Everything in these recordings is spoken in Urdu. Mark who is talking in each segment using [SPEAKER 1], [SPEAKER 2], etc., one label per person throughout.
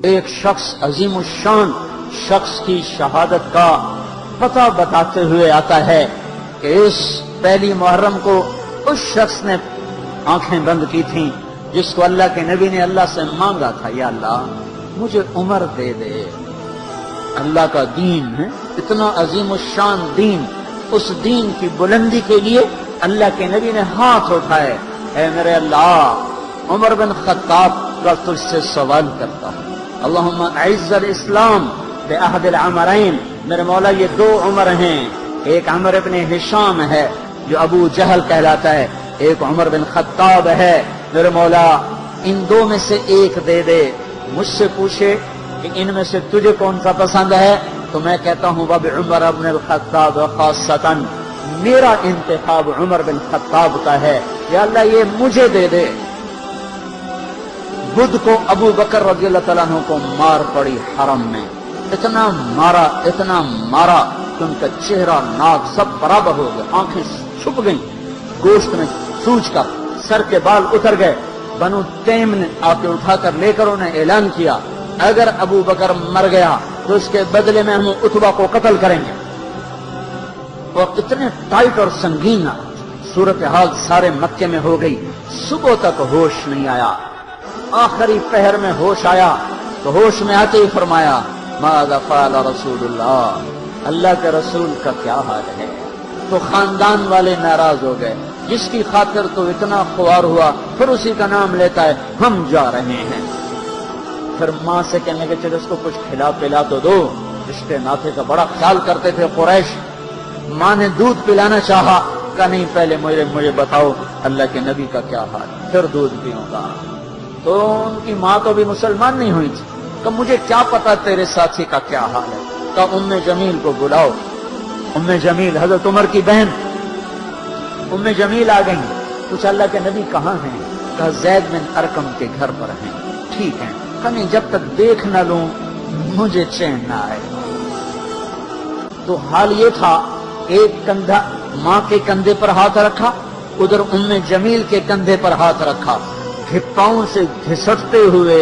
[SPEAKER 1] ایک شخص عظیم الشان شخص کی شہادت کا پتہ بتاتے ہوئے آتا ہے کہ اس پہلی محرم کو اس شخص نے آنکھیں بند کی تھیں جس کو اللہ کے نبی نے اللہ سے مانگا تھا، یا اللہ مجھے عمر دے دے۔ اللہ کا دین ہے اتنا عظیم الشان دین، اس دین کی بلندی کے لیے اللہ کے نبی نے ہاتھ اٹھائے، اے میرے اللہ عمر بن خطاب کا تجھ سے سوال کرتا ہوں، اللہم اعز الاسلام بعہد العمرین، میرے مولا یہ دو عمر ہیں، ایک عمر بن ہشام ہے جو ابو جہل کہلاتا ہے، ایک عمر بن خطاب ہے، میرے مولا ان دو میں سے ایک دے دے۔ مجھ سے پوچھے کہ ان میں سے تجھے کون سا پسند ہے تو میں کہتا ہوں وبعمر بن الخطاب خاصتاً، میرا انتخاب عمر بن خطاب کا ہے، یا اللہ یہ مجھے دے دے۔ بدھ کو ابو بکر رضی اللہ تعالیٰ عنہ کو مار پڑی حرم میں، اتنا مارا کہ ان کا چہرہ ناک سب برابر ہو گئے، آنکھیں چھپ گئیں گوشت میں سوج کر، سر کے بال اتر گئے۔ بنو تیم نے آ کے اٹھا کر لے کر انہیں اعلان کیا اگر ابو بکر مر گیا تو اس کے بدلے میں ہم اتبا کو قتل کریں گے، اور اتنے ٹائٹ اور سنگین صورتحال سارے مکے میں ہو گئی۔ صبح تک ہوش نہیں آیا، آخری پہر میں ہوش آیا تو ہوش میں آتے ہی فرمایا ماذا فعل رسول اللہ، اللہ کے رسول کا کیا حال ہے۔ تو خاندان والے ناراض ہو گئے، جس کی خاطر تو اتنا خوار ہوا پھر اسی کا نام لیتا ہے، ہم جا رہے ہیں۔ پھر ماں سے کہنے کے چلے اس کو کچھ کھلا پلا تو دو، رشتے ناطے کا بڑا خیال کرتے تھے قریش۔ ماں نے دودھ پلانا چاہا، کہا نہیں پہلے مجھے بتاؤ اللہ کے نبی کا کیا حال، پھر دودھ پیوں گا۔ تو ان کی ماں تو بھی مسلمان نہیں ہوئی تھی، کہ مجھے کیا پتا تیرے ساتھی کا کیا حال ہے۔ کہ ام جمیل کو بلاؤ۔ ام جمیل حضرت عمر کی بہن ام جمیل آ گئی، کچھ اللہ کے نبی کہاں ہیں؟ کہا زید بن ارقم کے گھر پر ہیں۔ ٹھیک ہے، کہیں جب تک دیکھ نہ لوں مجھے چین نہ آئے۔ تو حال یہ تھا، ایک کندھا ماں کے کندھے پر ہاتھ رکھا، ادھر ام جمیل کے کندھے پر ہاتھ رکھا، پاؤں سے گھسٹتے ہوئے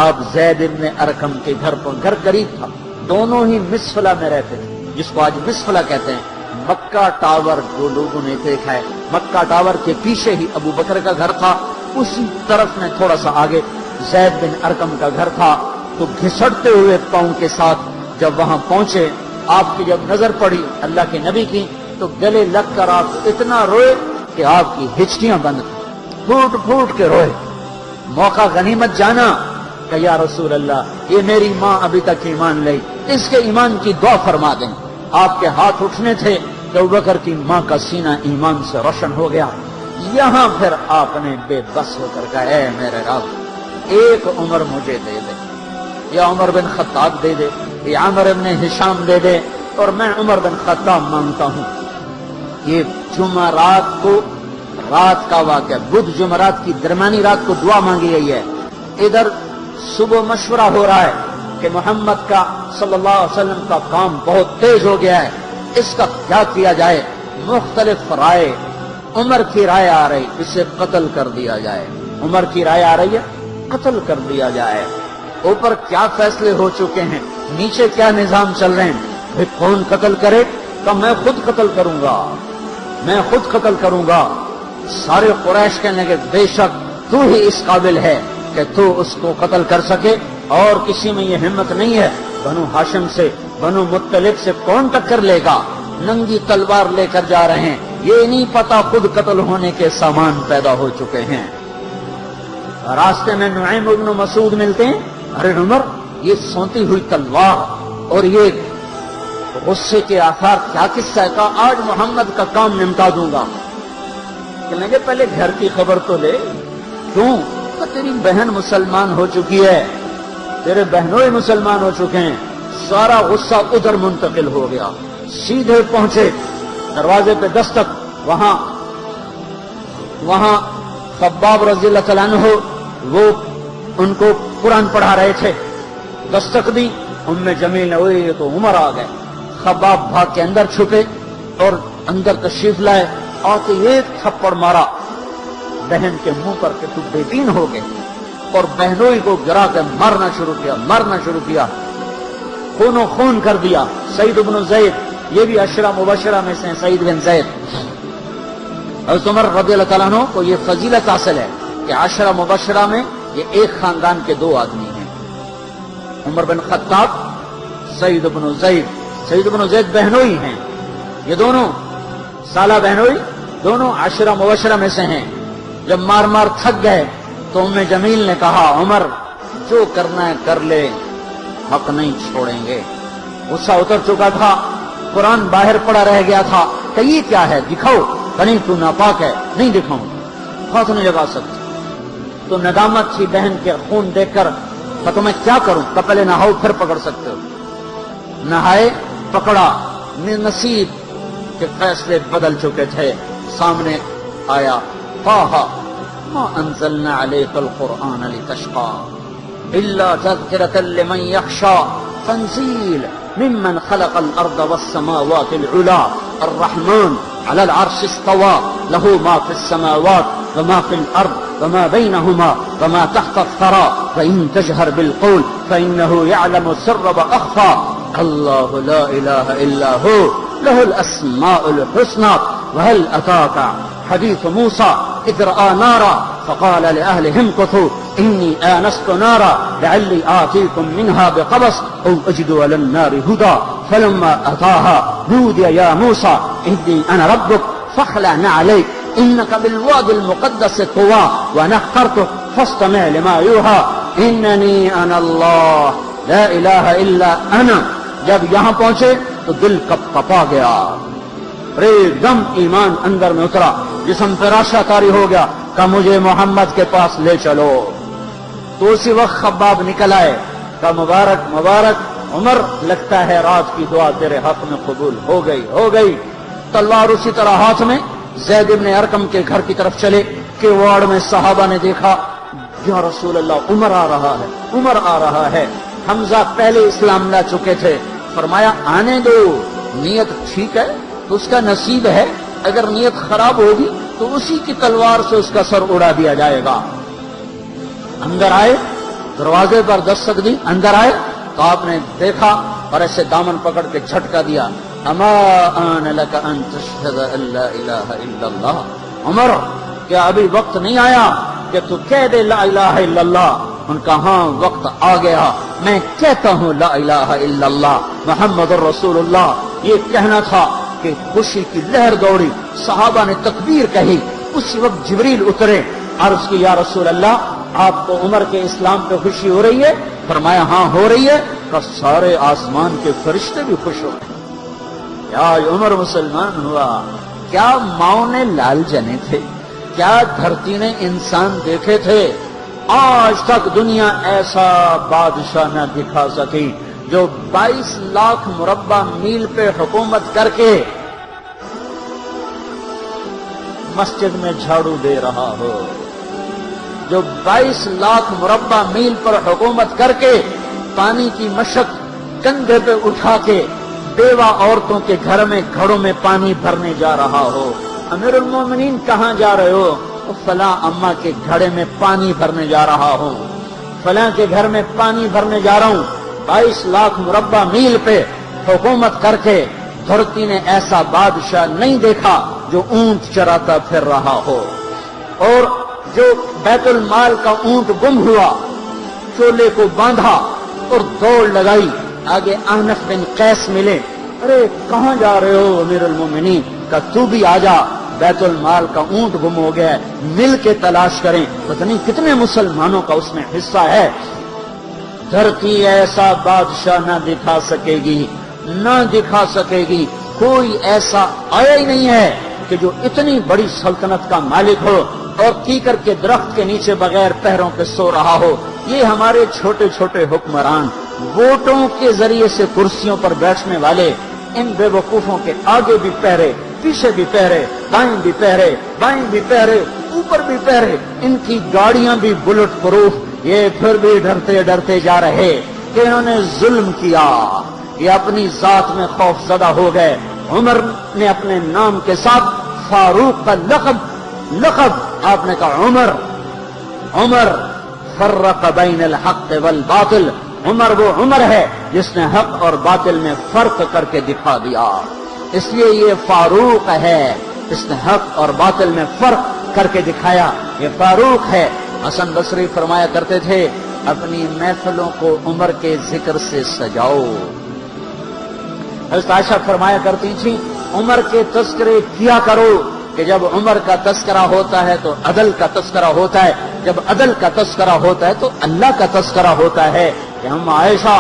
[SPEAKER 1] آپ زید بن ارقم کے گھر پر، گھر قریب تھا، دونوں ہی مسفلہ میں رہتے تھے، جس کو آج مسفلہ کہتے ہیں۔ مکہ ٹاور جو لوگوں نے دیکھا ہے، مکہ ٹاور کے پیچھے ہی ابو بکر کا گھر تھا، اسی طرف میں تھوڑا سا آگے زید بن ارقم کا گھر تھا۔ تو گھسٹتے ہوئے پاؤں کے ساتھ جب وہاں پہنچے، آپ کی جب نظر پڑی اللہ کے نبی کی تو گلے لگ کر آپ اتنا روئے کہ آپ کی ہچکیاں بند تھیں، پھوٹ پھوٹ کے روئے۔ موقع غنیمت جانا کہ یا رسول اللہ یہ میری ماں ابھی تک ایمان لئی، اس کے ایمان کی دعا فرما دیں۔ آپ کے ہاتھ اٹھنے تھے کہ ابوبکر کی ماں کا سینہ ایمان سے روشن ہو گیا۔ یہاں پھر آپ نے بے بس ہو کر کہا اے میرے رب ایک عمر مجھے دے دے، یا عمر بن خطاب دے دے، یا عمر بن ہشام دے دے، اور میں عمر بن خطاب مانگتا ہوں۔ یہ جمعرات کو رات کا واقعہ، بدھ جمعرات کی درمیانی رات کو دعا مانگی گئی ہے۔ ادھر صبح مشورہ ہو رہا ہے کہ محمد کا صلی اللہ علیہ وسلم کا کام بہت تیز ہو گیا ہے، اس کا کیا کیا جائے؟ مختلف رائے، عمر کی رائے آ رہی اسے قتل کر دیا جائے، عمر کی رائے آ رہی ہے قتل کر دیا جائے۔ اوپر کیا فیصلے ہو چکے ہیں، نیچے کیا نظام چل رہے ہیں، بھئی کون قتل کرے؟ تو میں خود قتل کروں گا، میں خود قتل کروں گا۔ سارے قریش کہنے کے بے شک تو ہی اس قابل ہے کہ تو اس کو قتل کر سکے، اور کسی میں یہ ہمت نہیں ہے۔ بنو ہاشم سے، بنو مطلب سے کون ٹکر لے گا؟ ننگی تلوار لے کر جا رہے ہیں، یہ نہیں پتا خود قتل ہونے کے سامان پیدا ہو چکے ہیں۔ راستے میں نعیم بن مسعود ملتے ہیں، ارے عمر یہ سونتی ہوئی تلوار اور یہ غصے کے آثار کیا قصہ ہے؟ کہا آج محمد کا کام نمٹا دوں گا۔ کہنے لگے پہلے گھر کی خبر تو لے، کیوں؟ کہ تیری بہن مسلمان ہو چکی ہے، تیرے بہنوں ہی مسلمان ہو چکے ہیں۔ سارا غصہ ادھر منتقل ہو گیا، سیدھے پہنچے دروازے پہ دستک، وہاں خباب رضی اللہ تعالیٰ عنہ وہ ان کو قرآن پڑھا رہے تھے، دستک دی، ام جمیل نے ہوئی تو عمر آ گئے۔ خباب بھاگ کے اندر چھپے اور اندر تشریف لائے، آ کے ایک تھپڑ مارا بہن کے منہ پر کہ تو بے دین ہو گئے، اور بہنوئی کو گرا کے مارنا شروع کیا، خون و خون کر دیا۔ سعید بن زید یہ بھی عشرہ مبشرہ میں سے ہیں، سعید بن زید۔ حضرت عمر رضی اللہ تعالیٰ عنہ کو یہ فضیلت حاصل ہے کہ عشرہ مبشرہ میں یہ ایک خاندان کے دو آدمی ہیں، عمر بن خطاب، سعید بن زید۔ سعید بن زید بہنوئی ہیں، یہ دونوں سالہ بہنوئی، دونوں عشرہ مبشرہ میں سے ہیں۔ جب مار مار تھک گئے تو ام جمیل نے کہا عمر جو کرنا ہے کر لے، حق نہیں چھوڑیں گے۔ غصہ اتر چکا تھا، قرآن باہر پڑا رہ گیا تھا کہ یہ کیا ہے، دکھاؤ۔ نہیں تو ناپاک ہے، نہیں دکھاؤں، ہاتھ نہیں لگا سکتے۔ تو ندامت تھی بہن کے خون دیکھ کر، تو میں کیا کروں؟ تو پہلے نہاؤ پھر پکڑ سکتے ہو۔ نہائے، پکڑا، نصیب کے فیصلے بدل چکے تھے۔ سامنے آیا طٰہٰ ما انزلنا علیک القرآن لتشقیٰ الا تذکرۃ لمن یخشیٰ تنزیل ممن خلق الارض والسماوات العلی الرحمن علی العرش استوى له ما في السماوات وما في الارض وما بينهما وما تحت الثرى وان تجهر بالقول فانه يعلم السر واخفى الله لا اله الا هو له الاسماء الحسنى وهل اتاك حديث موسى اذ راى نارا فقال لاهلهم امكثوا اني آنست نارا لعلي آتيكم منها بقبس او اجد على النار هدى فلما اتاها نودي يا موسى اني انا ربك فاخلع نعليك انك بالوادي المقدس طوى وانا اخترتك فاستمع لما يوحى انني انا الله لا اله الا انا۔ جب یہاں پہنچے تو دل کپا گیا، ایک دم ایمان اندر میں اترا، جسم فراشہ طاری ہو گیا کہ مجھے محمد کے پاس لے چلو۔ تو اسی وقت خباب نکل آئے، کہ مبارک مبارک عمر، لگتا ہے رات کی دعا تیرے حق میں قبول ہو گئی۔ تلوار اسی طرح ہاتھ میں زید بن ارقم کے گھر کی طرف چلے کہ وارڈ میں صحابہ نے دیکھا یا رسول اللہ عمر آ رہا ہے۔ حمزہ پہلے اسلام لا چکے تھے، فرمایا آنے دو، نیت ٹھیک ہے تو اس کا نصیب ہے، اگر نیت خراب ہوگی تو اسی کی تلوار سے اس کا سر اڑا دیا جائے گا۔ اندر آئے، دروازے پر دستک دی، اندر آئے تو آپ نے دیکھا اور ایسے دامن پکڑ کے جھٹکا دیا، اما آن لک ان تشہد ان لا الہ الا اللہ۔ عمر کیا ابھی وقت نہیں آیا کہ تو کہہ دے لا الہ الا اللہ؟ ان کا ہاں وقت آ گیا، میں کہتا ہوں لا الہ الا اللہ محمد الرسول اللہ۔ یہ کہنا تھا کہ خوشی کی لہر دوڑی، صحابہ نے تکبیر کہی، اسی وقت جبریل اترے، عرض کی یا رسول اللہ آپ کو عمر کے اسلام پہ خوشی ہو رہی ہے؟ فرمایا ہاں ہو رہی ہے، کہ سارے آسمان کے فرشتے بھی خوش ہو رہے۔ کیا عمر مسلمان ہوا؟ کیا ماؤں نے لال جنے تھے؟ کیا دھرتی نے انسان دیکھے تھے؟ آج تک دنیا ایسا بادشاہ نہ دکھا سکی جو 22 لاکھ مربع میل پہ حکومت کر کے مسجد میں جھاڑو دے رہا ہو، جو 22 لاکھ مربع میل پر حکومت کر کے پانی کی مشق کندھے پہ اٹھا کے بیوہ عورتوں کے گھر میں گھڑوں میں پانی بھرنے جا رہا ہو۔ امیر المومنین کہاں جا رہے ہو؟ فلاں اماں کے گھڑے میں پانی بھرنے جا رہا ہوں، فلاں کے گھر میں پانی بھرنے جا رہا ہوں۔ 22 لاکھ مربع میل پہ حکومت کر کے دھرتی نے ایسا بادشاہ نہیں دیکھا جو اونٹ چراتا پھر رہا ہو، اور جو بیت المال کا اونٹ گم ہوا، چولے کو باندھا اور دوڑ لگائی، آگے احنف بن قیس ملے، ارے کہاں جا رہے ہو امیر المومنین؟ کہ تو بھی آ جا، بیت المال کا اونٹ گم ہو گیا ہے، مل کے تلاش کریں، پتہ نہیں کتنے مسلمانوں کا اس میں حصہ ہے۔ دھرتی ایسا بادشاہ نہ دکھا سکے گی، کوئی ایسا آیا ہی نہیں ہے کہ جو اتنی بڑی سلطنت کا مالک ہو اور کیکر کے درخت کے نیچے بغیر پہروں کے سو رہا ہو۔ یہ ہمارے چھوٹے چھوٹے حکمران، ووٹوں کے ذریعے سے کرسیوں پر بیٹھنے والے، ان بے وقوفوں کے آگے بھی پہرے، پیچھے بھی پہرے، دائیں بھی پہرے، بائیں بھی پہرے، اوپر بھی پہرے، ان کی گاڑیاں بھی بلٹ پروف، یہ پھر بھی ڈرتے ڈرتے جا رہے کہ انہوں نے ظلم کیا، یہ اپنی ذات میں خوف زدہ ہو گئے۔ عمر نے اپنے نام کے ساتھ فاروق کا لقب آپ نے کہا عمر فرق بین الحق والباطل، عمر وہ عمر ہے جس نے حق اور باطل میں فرق کر کے دکھا دیا، اس لیے یہ فاروق ہے، اس نے حق اور باطل میں فرق کر کے دکھایا، یہ فاروق ہے۔ حسن بصری فرمایا کرتے تھے اپنی محفلوں کو عمر کے ذکر سے سجاؤ۔ حضرت عائشہ فرمایا کرتی تھی عمر کے تذکرے کیا کرو، کہ جب عمر کا تذکرہ ہوتا ہے تو عدل کا تذکرہ ہوتا ہے، جب عدل کا تذکرہ ہوتا ہے تو اللہ کا تذکرہ ہوتا ہے۔ کہ ہم عائشہ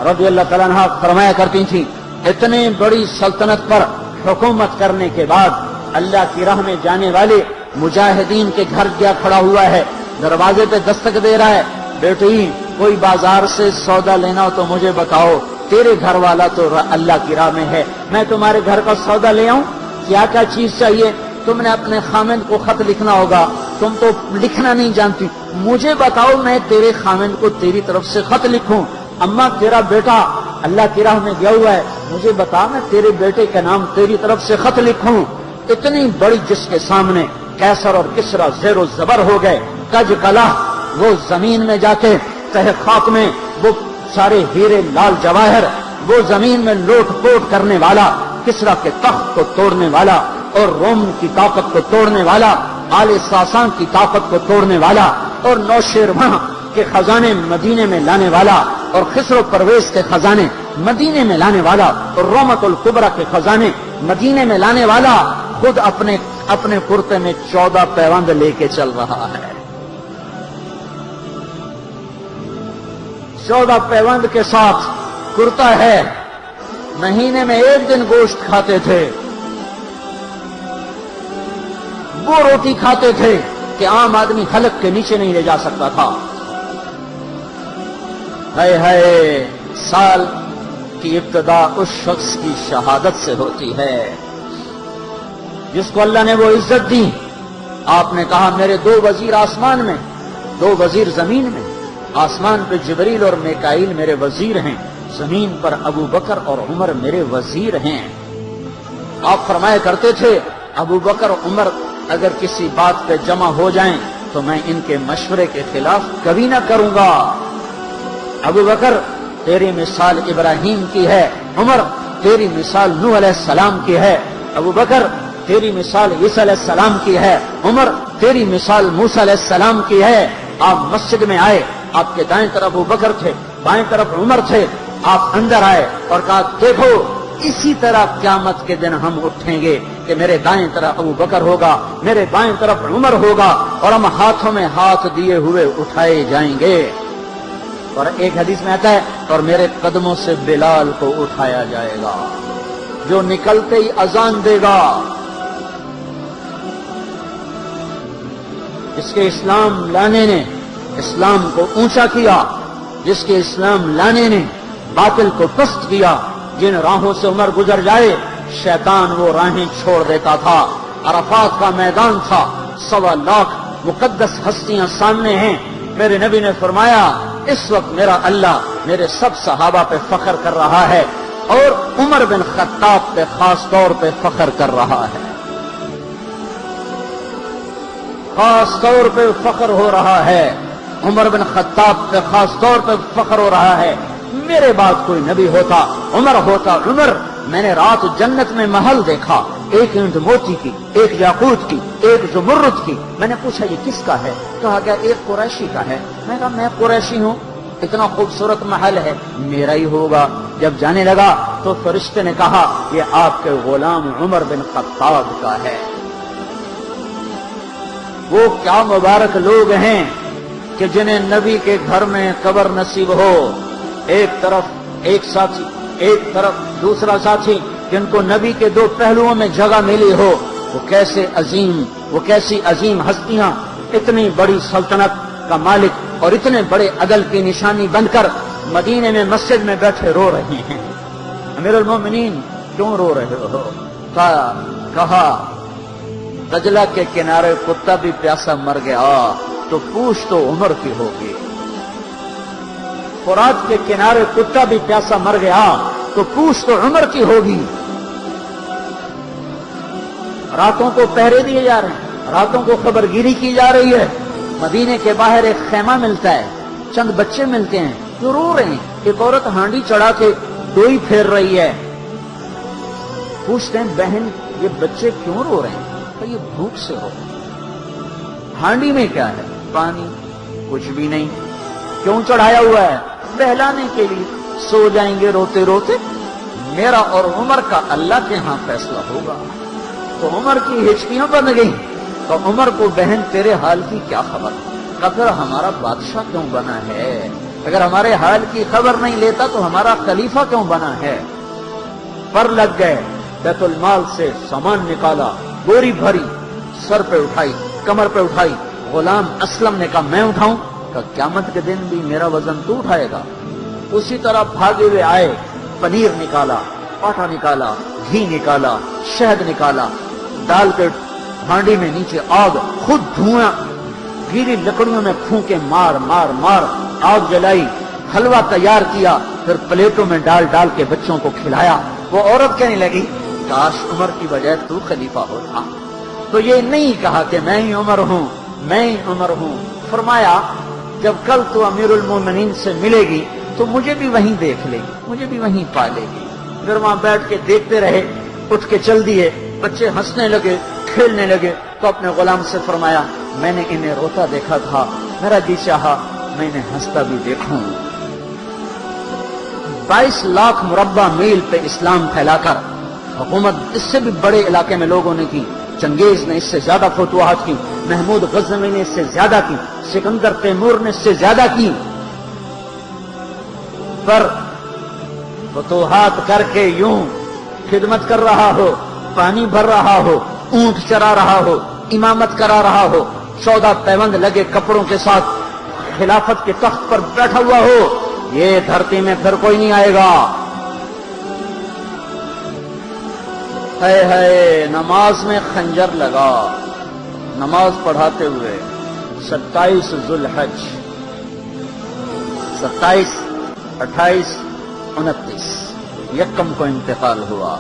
[SPEAKER 1] رضی اللہ تعالیٰ عنہا فرمایا کرتی تھی اتنی بڑی سلطنت پر حکومت کرنے کے بعد اللہ کی راہ میں جانے والے مجاہدین کے گھر گیا کھڑا ہوا ہے، دروازے پہ دستک دے رہا ہے، بیٹی کوئی بازار سے سودا لینا ہو تو مجھے بتاؤ، تیرے گھر والا تو اللہ کی راہ میں ہے، میں تمہارے گھر کا سودا لے آؤں، کیا کیا چیز چاہیے؟ تم نے اپنے خامند کو خط لکھنا ہوگا، تم تو لکھنا نہیں جانتی، مجھے بتاؤ میں تیرے خامند کو تیری طرف سے خط لکھوں۔ اما تیرا بیٹا اللہ کی راہ میں گیا ہوا ہے، مجھے بتا میں تیرے بیٹے کا نام تیری طرف سے خط لکھوں۔ اتنی بڑی جس کے سامنے کیسر اور کسرا زیر و زبر ہو گئے، کج کلا وہ زمین میں جا کے تہ خاک میں وہ سارے ہیرے لال جواہر، وہ زمین میں لوٹ پوٹ کرنے والا، کسرا کے تخت کو توڑنے والا اور روم کی طاقت کو توڑنے والا، آل ساسان کی طاقت کو توڑنے والا اور نوشیروان کے خزانے مدینے میں لانے والا اور خسرو پرویز کے خزانے مدینے میں لانے والا اور رومت الکبرا کے خزانے مدینے میں لانے والا خود اپنے کرتے میں 14 پیوند لے کے چل رہا ہے۔ 14 پیوند کے ساتھ کرتا ہے، مہینے میں ایک دن گوشت کھاتے تھے، وہ روٹی کھاتے تھے کہ عام آدمی حلق کے نیچے نہیں لے جا سکتا تھا۔ ہے سال کی ابتدا اس شخص کی شہادت سے ہوتی ہے جس کو اللہ نے وہ عزت دی۔ آپ نے کہا میرے 2 وزیر آسمان میں، 2 وزیر زمین میں، آسمان پہ جبریل اور میکائیل میرے وزیر ہیں، زمین پر ابو بکر اور عمر میرے وزیر ہیں۔ آپ فرمایا کرتے تھے ابو بکر عمر اگر کسی بات پہ جمع ہو جائیں تو میں ان کے مشورے کے خلاف کبھی نہ کروں گا۔ ابو بکر تیری مثال ابراہیم کی ہے، عمر تیری مثال نوح علیہ السلام کی ہے، ابو بکر تیری مثال عیسیٰ علیہ السلام کی ہے، عمر تیری مثال موسیٰ علیہ السلام کی ہے۔ آپ مسجد میں آئے، آپ کے دائیں طرف ابو بکر تھے، بائیں طرف عمر تھے، آپ اندر آئے اور کہا دیکھو اسی طرح قیامت کے دن ہم اٹھیں گے کہ میرے دائیں طرف ابو بکر ہوگا، میرے بائیں طرف عمر ہوگا اور ہم ہاتھوں میں ہاتھ دیے ہوئے اٹھائے جائیں گے۔ اور ایک حدیث میں آتا ہے اور میرے قدموں سے بلال کو اٹھایا جائے گا جو نکلتے ہی اذان دے گا۔ جس کے اسلام لانے نے اسلام کو اونچا کیا، جس کے اسلام لانے نے باطل کو پست کیا، جن راہوں سے عمر گزر جائے شیطان وہ راہیں چھوڑ دیتا تھا۔ عرفات کا میدان تھا، 1.25 لاکھ مقدس ہستیاں سامنے ہیں، میرے نبی نے فرمایا اس وقت میرا اللہ میرے سب صحابہ پہ فخر کر رہا ہے اور عمر بن خطاب پہ خاص طور پہ فخر کر رہا ہے، خاص طور پہ فخر ہو رہا ہے، عمر بن خطاب پہ خاص طور پہ فخر ہو رہا ہے۔ میرے بعد کوئی نبی ہوتا عمر ہوتا عمر۔ میں نے رات جنت میں محل دیکھا، 1 اینٹ موتی کی، 1 یاقوت کی، 1 زمرد کی۔ میں نے پوچھا یہ کس کا ہے؟ کہا گیا 1 قریشی کا ہے۔ میں کہا میں قریشی ہوں، اتنا خوبصورت محل ہے، میرا ہی ہوگا۔ جب جانے لگا تو فرشتے نے کہا یہ آپ کے غلام عمر بن خطاب کا ہے۔ وہ کیا مبارک لوگ ہیں کہ جنہیں نبی کے گھر میں قبر نصیب ہو، ایک طرف ایک ساتھی، ایک طرف دوسرا ساتھی، جن کو نبی کے 2 پہلوؤں میں جگہ ملی ہو۔ وہ کیسی عظیم ہستیاں اتنی بڑی سلطنت کا مالک اور اتنے بڑے عدل کی نشانی بن کر مدینے میں مسجد میں بیٹھے رو رہے ہیں۔ امیر المومنین کیوں رو رہے ہو؟ کہا دجلہ کے کنارے کتا بھی پیاسا مر گیا تو پوچھ تو عمر کی ہوگی، فرات کے کنارے کتا بھی پیاسا مر گیا تو پوچھ تو عمر کی ہوگی۔ راتوں کو پہرے دیے جا رہے ہیں، راتوں کو خبرگیری کی جا رہی ہے، مدینے کے باہر ایک خیمہ ملتا ہے، چند بچے ملتے ہیں جو رو رہے ہیں، ایک عورت ہانڈی چڑھا کے ڈوئی پھیر رہی ہے، پوچھتے ہیں بہن یہ بچے کیوں رو رہے ہیں؟ کہ یہ بھوک سے رو رہے ہیں۔ ہانڈی میں کیا ہے؟ پانی، کچھ بھی نہیں۔ کیوں چڑھایا ہوا ہے؟ بہلانے کے لیے، سو جائیں گے روتے روتے، میرا اور عمر کا اللہ کے ہاں فیصلہ ہوگا۔ تو عمر کی ہچکیاں بن گئی، تو عمر کو بہن تیرے حال کی کیا خبر؟ پھر ہمارا بادشاہ کیوں بنا ہے؟ اگر ہمارے حال کی خبر نہیں لیتا تو ہمارا خلیفہ کیوں بنا ہے؟ پر لگ گئے، بیت المال سے سامان نکالا، بوری بھری، سر پہ اٹھائی، کمر پہ اٹھائی۔ غلام اسلم نے کہا میں اٹھاؤں؟ کہ قیامت کے دن بھی میرا وزن تو اٹھائے گا۔ اسی طرح بھاگے ہوئے آئے، پنیر نکالا، آٹا نکالا، گھی نکالا، شہد نکالا، ڈال کے ہانڈی میں نیچے آگ، خود دھواں، گیلی لکڑیوں میں پھونکے مار مار مار آگ جلائی، حلوہ تیار کیا، پھر پلیٹوں میں ڈال ڈال کے بچوں کو کھلایا۔ وہ عورت کہنے لگی کاش عمر کی بجائے تو خلیفہ ہوتا۔ تو یہ نہیں کہا کہ میں ہی عمر ہوں، میں ہی عمر ہوں۔ فرمایا جب کل تو امیر المومنین سے ملے گی تو مجھے بھی وہیں دیکھ لے گی، مجھے بھی وہیں پا لے گی۔ پھر وہاں بیٹھ کے دیکھتے رہے، اٹھ کے چل دیے، بچے ہنسنے لگے، کھیلنے لگے۔ تو اپنے غلام سے فرمایا میں نے انہیں روتا دیکھا تھا، میرا جی چاہا میں انہیں ہنستا بھی دیکھوں۔ 22 لاکھ مربع میل پہ اسلام پھیلا کر حکومت اس سے بھی بڑے علاقے میں لوگوں نے کی۔ چنگیز نے اس سے زیادہ فتوحات کی، محمود غزنوی نے اس سے زیادہ کی، سکندر تیمور نے اس سے زیادہ کی۔ پر فتوحات کر کے یوں خدمت کر رہا ہو، پانی بھر رہا ہو، اونٹ چرا رہا ہو، امامت کرا رہا ہو، 14 پیوند لگے کپڑوں کے ساتھ خلافت کے تخت پر بیٹھا ہوا ہو، یہ دھرتی میں پھر کوئی نہیں آئے گا۔ ہے نماز میں خنجر لگا، نماز پڑھاتے ہوئے 27 ذوالحج، 27، 28، 29 یکم کو انتقال ہوا۔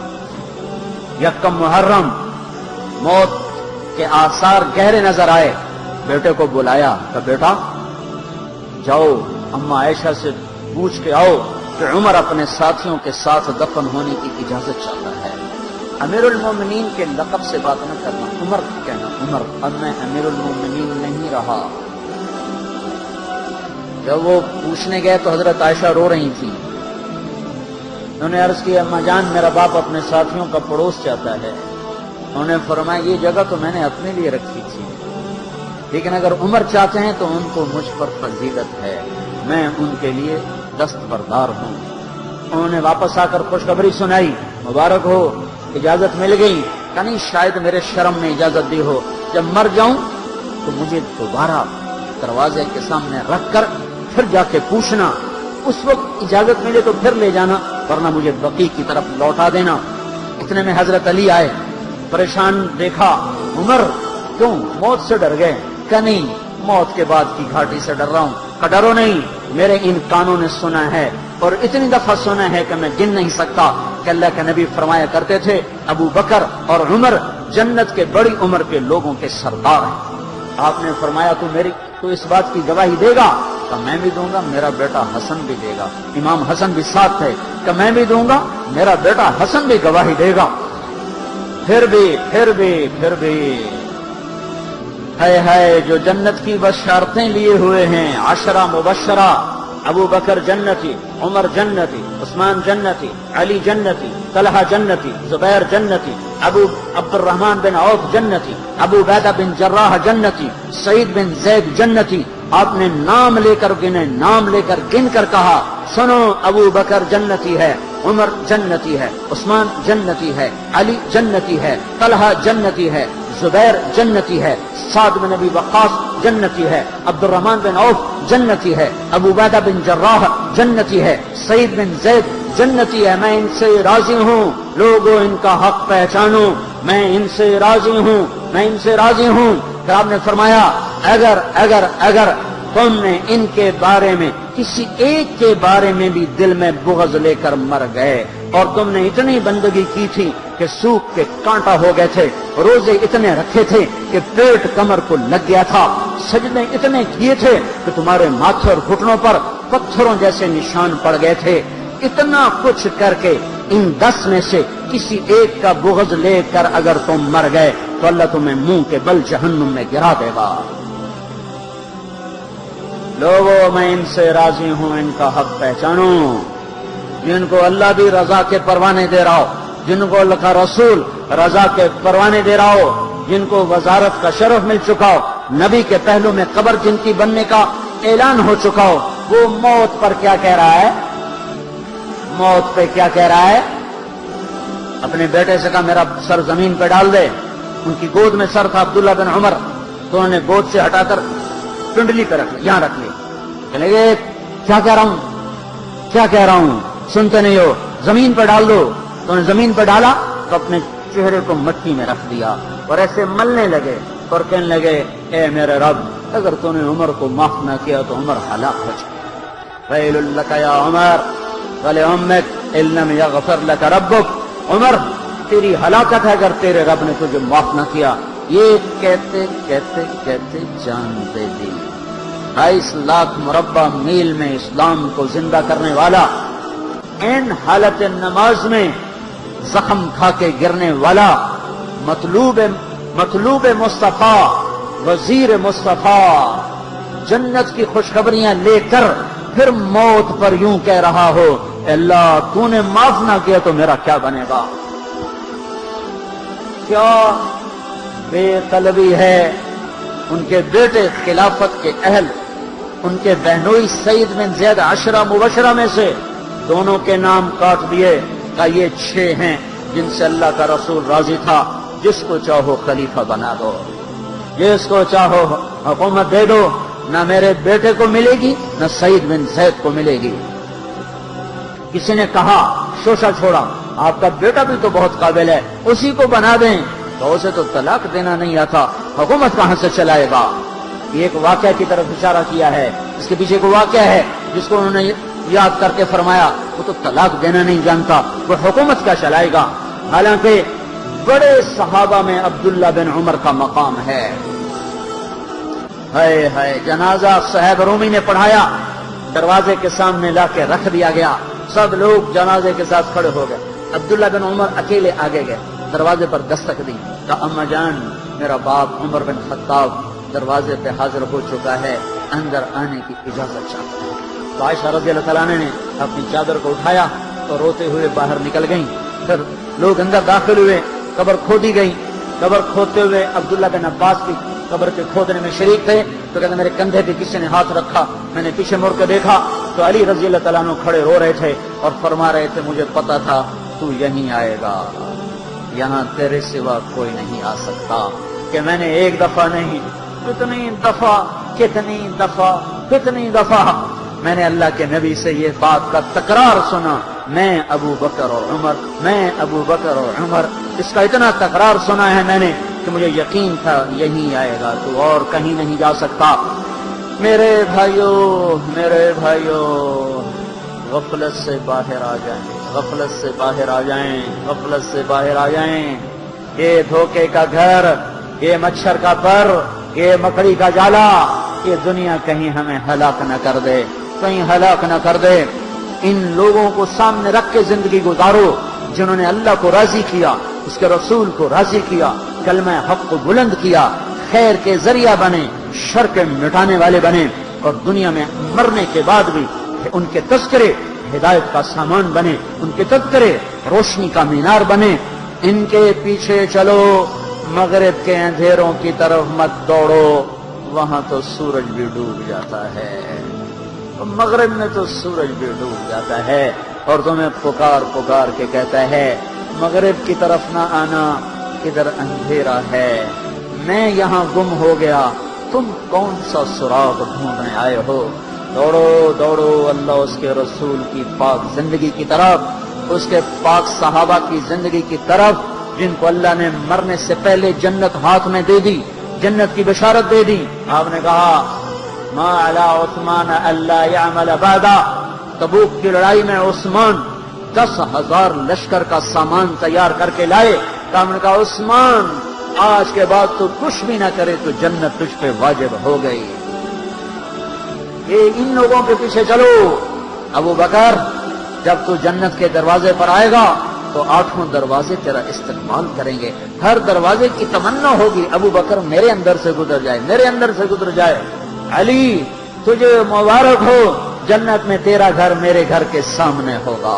[SPEAKER 1] یکم محرم موت کے آثار گہرے نظر آئے، بیٹے کو بلایا کہ بیٹا جاؤ اما عائشہ سے پوچھ کے آؤ کہ عمر اپنے ساتھیوں کے ساتھ دفن ہونے کی اجازت چاہتا ہے۔ امیر المومنین کے لقب سے بات نہ کرنا، عمر کہنا، عمر، اب میں امیر المومنین نہیں رہا۔ جب وہ پوچھنے گئے تو حضرت عائشہ رو رہی تھی، انہوں نے عرض کی اما جان میرا باپ اپنے ساتھیوں کا پڑوس چاہتا ہے۔ انہوں نے فرمایا یہ جگہ تو میں نے اپنے لیے رکھی تھی، لیکن اگر عمر چاہتے ہیں تو ان کو مجھ پر فضیلت ہے، میں ان کے لیے دستبردار ہوں۔ انہوں نے واپس آ کر خوشخبری سنائی، مبارک ہو اجازت مل گئی۔ کہ نہیں شاید میرے شرم میں اجازت دی ہو، جب مر جاؤں تو مجھے دوبارہ دروازے کے سامنے رکھ کر پھر جا کے پوچھنا، اس وقت اجازت ملے تو پھر لے جانا، ورنہ مجھے بقیع کی طرف لوٹا دینا۔ اتنے میں حضرت علی آئے، پریشان دیکھا، عمر کیوں موت سے ڈر گئے؟ کہ نہیں موت کے بعد کی گھاٹی سے ڈر رہا ہوں۔ کہ ڈرو نہیں، میرے ان کانوں نے سنا ہے اور اتنی دفعہ سنا ہے کہ میں گن نہیں سکتا کہ اللہ کے نبی فرمایا کرتے تھے ابو بکر اور عمر جنت کے بڑی عمر کے لوگوں کے سردار ہیں۔ آپ نے فرمایا تو اس بات کی گواہی دے گا؟ کہ میں بھی دوں گا، میرا بیٹا حسن بھی دے گا۔ امام حسن بھی ساتھ تھے کہ میں بھی دوں گا، میرا بیٹا حسن بھی گواہی دے گا۔ پھر بھی ہے جو جنت کی بشارتیں لیے ہوئے ہیں، 10 مبشرہ، ابو بکر جنتی، عمر جنتی، عثمان جنتی، علی جنتی، طلحہ جنتی، زبیر جنتی، ابو عبد الرحمن بن عوف جنتی، ابو عبیدہ بن جراح جنتی، سعید بن زید جنتی۔ آپ نے نام لے کر گنے، نام لے کر گن کر کہا سنو ابو بکر جنتی ہے، عمر جنتی ہے، عثمان جنتی ہے، علی جنتی ہے، طلحہ جنتی ہے، زبیر جنتی ہے، سعد بن ابی وقاص جنتی ہے، عبد الرحمن بن عوف جنتی ہے، ابو عبیدہ بن جراح جنتی ہے، سعید بن زید جنتی ہے۔ میں ان سے راضی ہوں، لوگوں ان کا حق پہچانو، میں ان سے راضی ہوں، میں ان سے راضی ہوں۔ پھر آپ نے فرمایا اگر تم نے ان کے بارے میں کسی ایک کے بارے میں بھی دل میں بغض لے کر مر گئے اور تم نے اتنی بندگی کی تھی کہ سوکھ کے کانٹا ہو گئے تھے، روزے اتنے رکھے تھے کہ پیٹ کمر کو لگ گیا تھا، سجدے اتنے کیے تھے کہ تمہارے ماتھے اور گھٹنوں پر پتھروں جیسے نشان پڑ گئے تھے. اتنا کچھ کر کے ان 10 میں سے کسی ایک کا بغض لے کر اگر تم مر گئے تو اللہ تمہیں منہ کے بل جہنم میں گرا دے گا. لوگوں میں ان سے راضی ہوں, ان کا حق پہچانو. جن کو اللہ بھی رضا کے پروانے دے رہا ہو, جن کو اللہ کا رسول رضا کے پروانے دے رہا ہو, جن کو وزارت کا شرف مل چکا ہو, نبی کے پہلو میں قبر جن کی بننے کا اعلان ہو چکا ہو, وہ موت پر کیا کہہ رہا ہے؟ موت پہ کیا کہہ رہا ہے؟ اپنے بیٹے سے کہا میرا سر زمین پہ ڈال دے. ان کی گود میں سر تھا عبداللہ بن عمر, تو انہوں نے گود سے ہٹا کر پنڈلی پہ رکھ لیا, یہاں رکھ لیا. چلے گئے, کیا کہہ رہا ہوں, کیا کہہ رہا ہوں, سنتے نہیں ہو, زمین پہ ڈال دو. تو انہوں نے زمین پہ ڈالا تو اپنے چہرے کو مٹی میں رکھ دیا اور ایسے ملنے لگے اور کہنے لگے اے میرے رب, اگر تو نے عمر کو معاف نہ کیا تو عمر ہلاک ہو جائے. ویل لک یا عمر ولامک ان لم یغفر لک ربک. عمر تیری ہلاکت ہے اگر تیرے رب نے تجھے معاف نہ کیا. یہ کہتے کہتے کہتے جان دے دی. 22 لاکھ مربع میل میں اسلام کو زندہ کرنے والا, این حالت نماز میں زخم کھا کے گرنے والا, مطلوب مصطفیٰ, وزیر مصطفیٰ, جنت کی خوشخبریاں لے کر پھر موت پر یوں کہہ رہا ہو اللہ تو نے معاف نہ کیا تو میرا کیا بنے گا. کیا بے طلبی ہے. ان کے بیٹے خلافت کے اہل, ان کے بہنوئی سعید بن زید 10 مبشرہ میں سے دونوں کے نام کاٹ دیے کہ یہ 6 ہیں جن سے اللہ کا رسول راضی تھا. جس کو چاہو خلیفہ بنا دو, جس کو چاہو حکومت دے دو, نہ میرے بیٹے کو ملے گی نہ سعید بن زید کو ملے گی. کسی نے کہا شوشہ چھوڑا, آپ کا بیٹا بھی تو بہت قابل ہے, اسی کو بنا دیں. تو اسے تو طلاق دینا نہیں آتا, حکومت کہاں سے چلائے گا. یہ ایک واقعہ کی طرف اشارہ کیا ہے. اس کے پیچھے ایک واقعہ ہے جس کو انہوں نے یاد کر کے فرمایا وہ تو طلاق دینا نہیں جانتا, وہ حکومت کا چلائے گا. حالانکہ بڑے صحابہ میں عبداللہ بن عمر کا مقام ہے. ہے جنازہ صہیب رومی نے پڑھایا, دروازے کے سامنے لا کے رکھ دیا گیا, سب لوگ جنازے کے ساتھ کھڑے ہو گئے. عبداللہ بن عمر اکیلے آگے گئے, دروازے پر دستک دی, کہا اما جان میرا باپ عمر بن خطاب دروازے پہ حاضر ہو چکا ہے, اندر آنے کی اجازت چاہتا ہے. تو عائشہ رضی اللہ تعالیٰ نے اپنی چادر کو اٹھایا تو روتے ہوئے باہر نکل گئیں. پھر لوگ اندر داخل ہوئے, قبر کھودی گئی. قبر کھودتے ہوئے عبداللہ بن عباس کی قبر کے کھودنے میں شریک تھے. تو کہتے میرے کندھے پہ کسی نے ہاتھ رکھا, میں نے پیچھے مڑ کے دیکھا تو علی رضی اللہ تعالیٰ عنہ کھڑے رو رہے تھے اور فرما رہے تھے مجھے پتا تھا تو یہیں آئے گا, یہاں تیرے سوا کوئی نہیں آ سکتا. کہ میں نے ایک دفعہ نہیں کتنی دفعہ میں نے اللہ کے نبی سے یہ بات کا تکرار سنا, میں ابو بکر اور عمر, میں ابو بکر اور عمر. اس کا اتنا تکرار سنا ہے میں نے کہ مجھے یقین تھا یہیں آئے گا, تو اور کہیں نہیں جا سکتا. میرے بھائیوں غفلت سے باہر آ جائیں, غفلت سے باہر آ جائیں, غفلت سے باہر آ جائیں. یہ دھوکے کا گھر, یہ مچھر کا پر, یہ مکڑی کا جالا, یہ دنیا کہیں ہمیں ہلاک نہ کر دے, کہیں ہلاک نہ کر دے. ان لوگوں کو سامنے رکھ کے زندگی گزارو جنہوں نے اللہ کو راضی کیا, اس کے رسول کو راضی کیا, کلمہ حق کو بلند کیا, خیر کے ذریعہ بنے, شر کے مٹانے والے بنے, اور دنیا میں مرنے کے بعد بھی ان کے تذکرے ہدایت کا سامان بنے, ان کے تذکرے روشنی کا مینار بنے. ان کے پیچھے چلو, مغرب کے اندھیروں کی طرف مت دوڑو, وہاں تو سورج بھی ڈوب جاتا ہے, مغرب میں تو سورج بھی ڈوب جاتا ہے. اور تمہیں پکار پکار کے کہتا ہے مغرب کی طرف نہ آنا, ادھر اندھیرا ہے, میں یہاں گم ہو گیا, تم کون سا سراغ ڈھونڈنے آئے ہو. دوڑو دوڑو اللہ اس کے رسول کی پاک زندگی کی طرف, اس کے پاک صحابہ کی زندگی کی طرف, جن کو اللہ نے مرنے سے پہلے جنت ہاتھ میں دے دی, جنت کی بشارت دے دی. آپ نے کہا ما علی عثمان اللہ یعمل بعدا. تبوک کی لڑائی میں عثمان 10,000 لشکر کا سامان تیار کر کے لائے. تو ہم نے کہا عثمان آج کے بعد تو کچھ بھی نہ کرے تو جنت تجھ پہ واجب ہو گئی. یہ ان لوگوں کے پیچھے چلو. ابو بکر جب تو جنت کے دروازے پر آئے گا تو 8 دروازے تیرا استقبال کریں گے. ہر دروازے کی تمنا ہوگی ابو بکر میرے اندر سے گزر جائے، میرے اندر سے گزر جائے. علی تجھے مبارک ہو، جنت میں تیرا گھر میرے گھر کے سامنے ہوگا.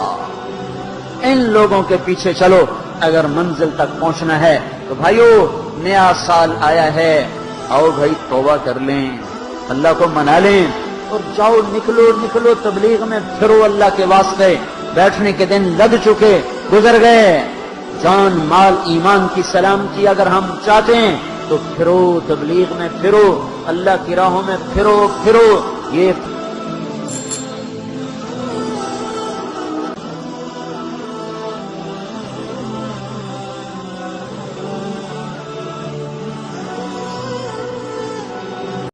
[SPEAKER 1] ان لوگوں کے پیچھے چلو. اگر منزل تک پہنچنا ہے تو بھائیو نیا سال آیا ہے، آؤ بھائی توبہ کر لیں، اللہ کو منا لیں اور جاؤ، نکلو تبلیغ میں پھرو. اللہ کے واسطے بیٹھنے کے دن لگ چکے، گزر گئے. جان مال ایمان کی سلامتی اگر ہم چاہتے ہیں تو پھرو تبلیغ میں، پھرو اللہ کی راہوں میں، پھرو. یہ